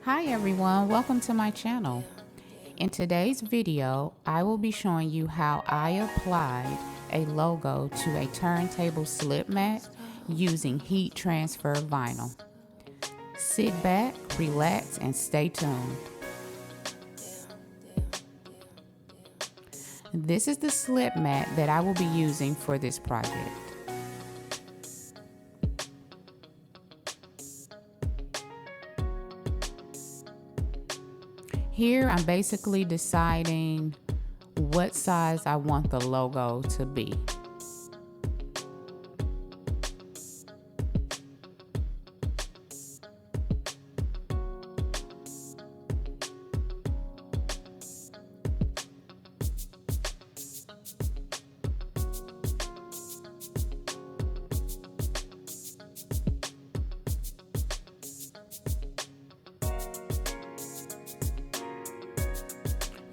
Hi everyone, welcome to my channel. In today's video, I will be showing you how I applied a logo to a turntable slip mat using heat transfer vinyl. Sit back, relax, and stay tuned. This is the slip mat that I will be using for this project. Here I'm basically deciding what size I want the logo to be.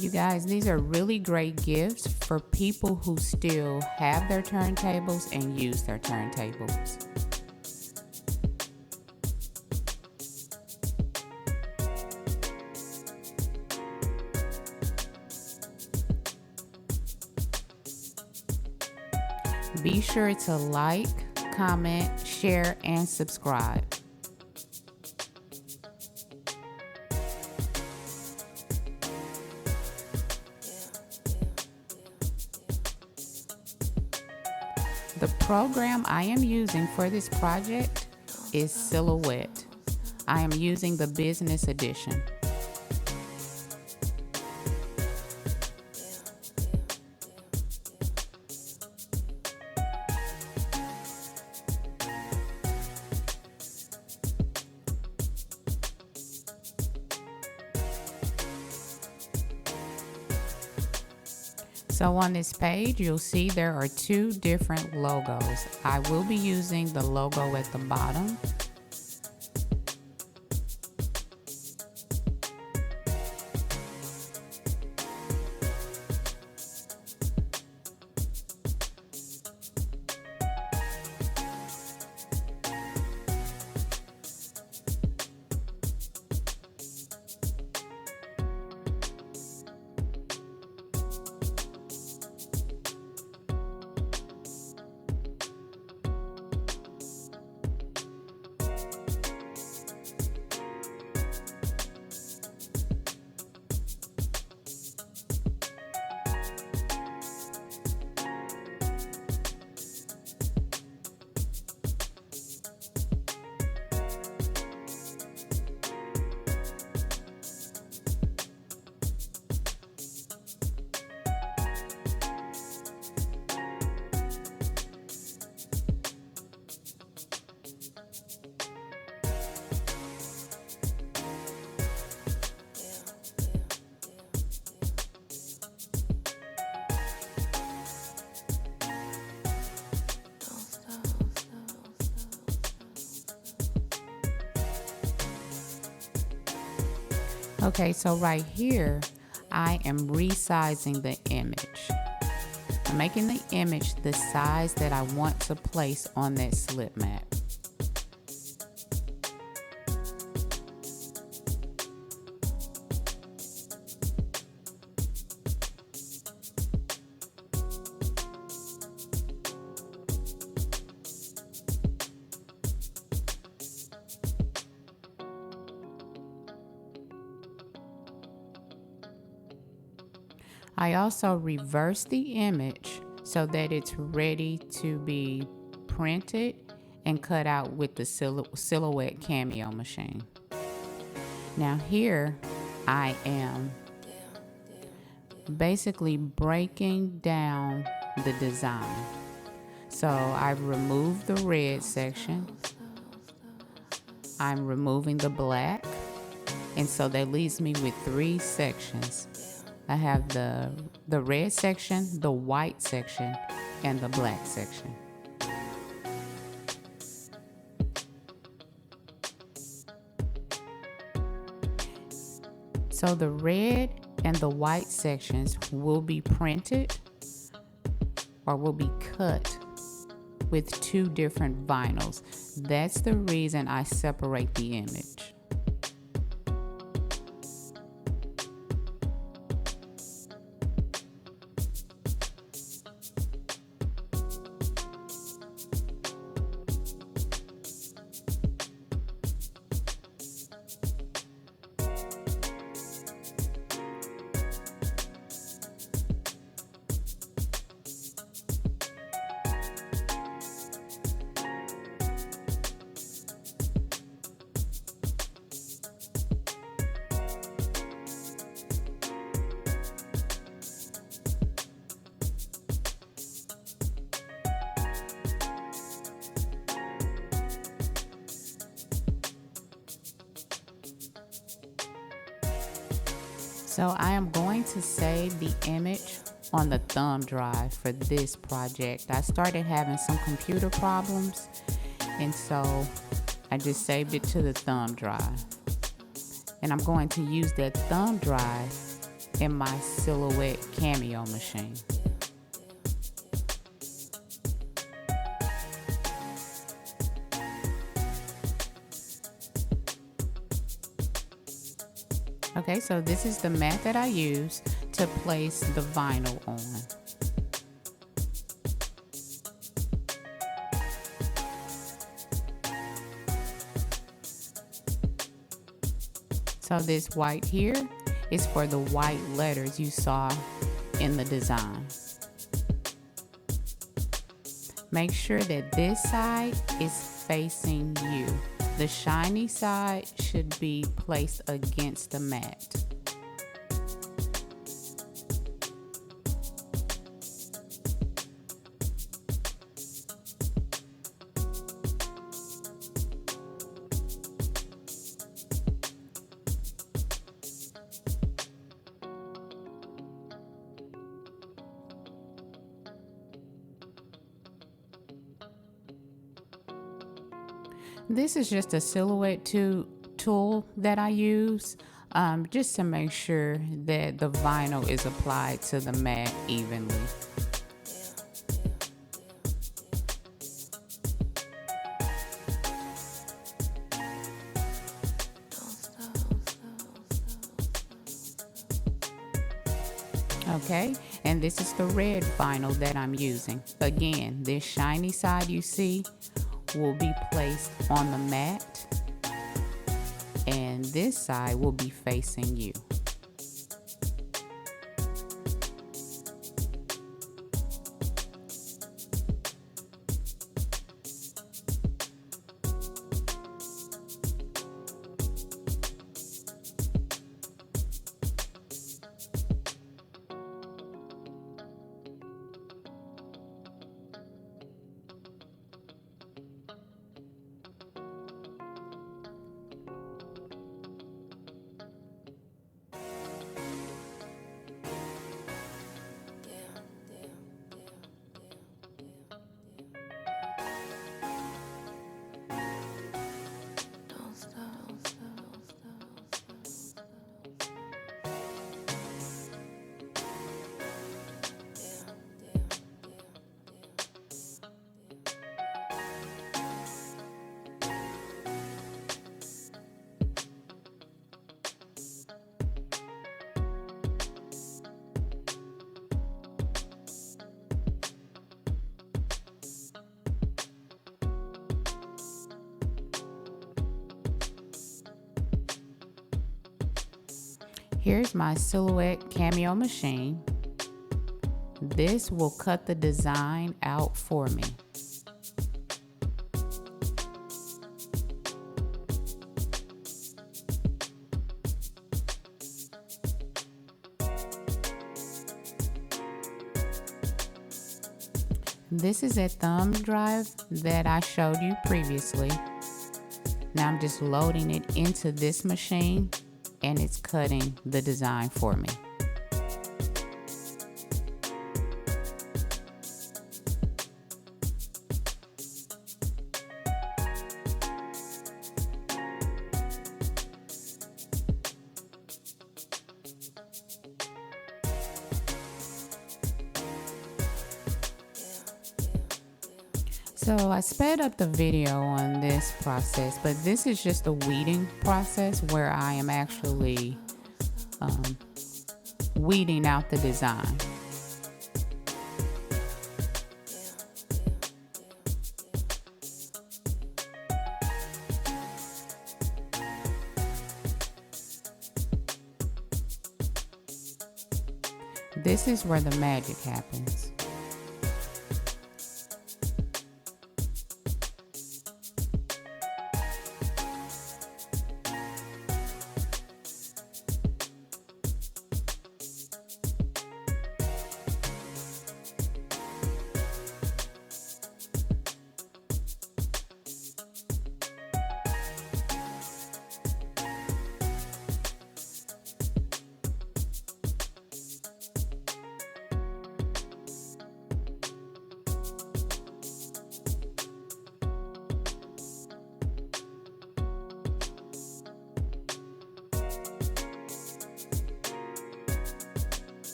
You guys, these are really great gifts for people who still have their turntables and use their turntables. Be sure to like, comment, share, and subscribe. The program I am using for this project is Silhouette. I am using the business edition. So on this page, you'll see there are two different logos. I will be using the logo at the bottom. Okay, so right here, I am resizing the image. I'm making the image the size that I want to place on that slip mat. I also reverse the image so that it's ready to be printed and cut out with the Silhouette Cameo machine. Now here I am basically breaking down the design. So I've removed the red section. I'm removing the black. And so that leaves me with three sections. I have the red section, the white section, and the black section. So the red and the white sections will be printed or will be cut with two different vinyls. That's the reason I separate the image. So I am going to save the image on the thumb drive for this project. I started having some computer problems, and so I just saved it to the thumb drive. And I'm going to use that thumb drive in my Silhouette Cameo machine. Okay, so this is the mat that I use to place the vinyl on. So this white here is for the white letters you saw in the design. Make sure that this side is facing you. The shiny side should be placed against the mat. This is just a silhouette tool that I use just to make sure that the vinyl is applied to the mat evenly. Okay, and this is the red vinyl that I'm using. Again, this shiny side you see will be placed on the mat, and this side will be facing you. Here's my Silhouette Cameo machine. This will cut the design out for me. This is a thumb drive that I showed you previously. Now I'm just loading it into this machine, and it's cutting the design for me. So I sped up the video on this process, but this is just a weeding process where I am actually weeding out the design. This is where the magic happens.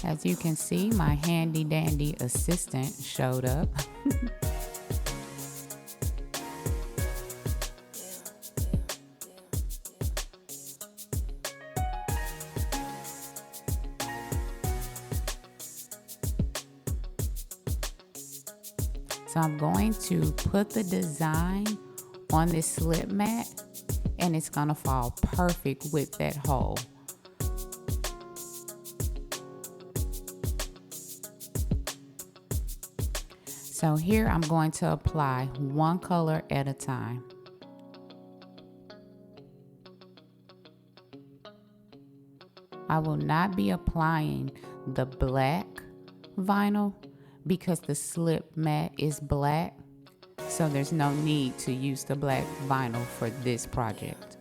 As you can see, my handy dandy assistant showed up. So I'm going to put the design on this slip mat, and it's gonna fall perfect with that hole. So here I'm going to apply one color at a time. I will not be applying the black vinyl because the slip mat is black, so there's no need to use the black vinyl for this project.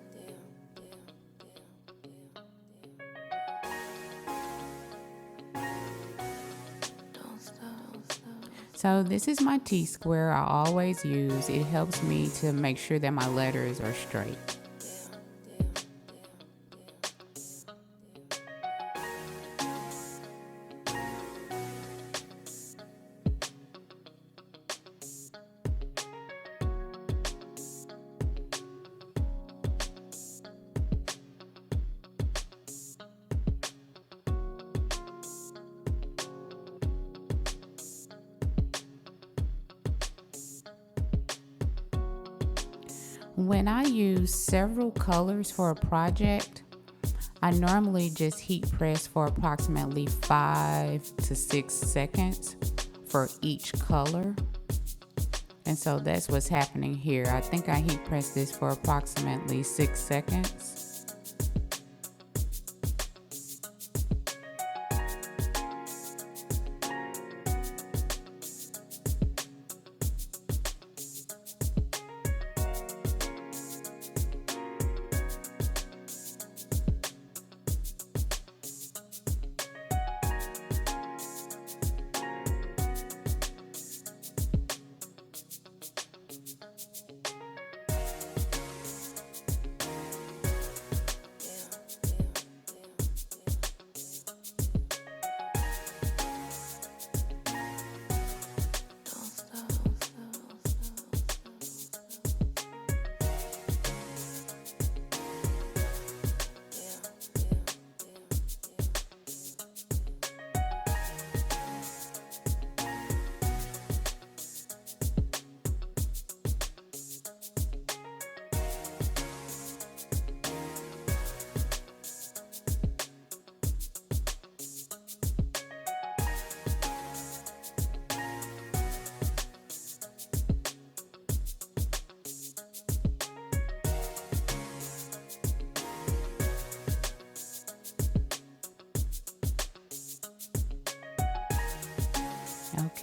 So this is my T-square I always use. It helps me to make sure that my letters are straight. When I use several colors for a project, I normally just heat press for approximately 5 to 6 seconds for each color. And so that's what's happening here. I think I heat pressed this for approximately 6 seconds.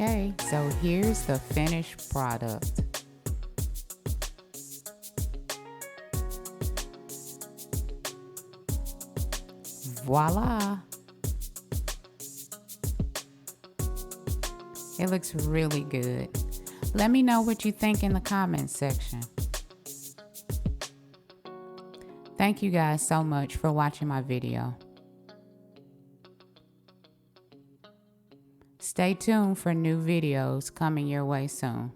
Okay, so here's the finished product. Voila! It looks really good. Let me know what you think in the comments section. Thank you guys so much for watching my video. Stay tuned for new videos coming your way soon.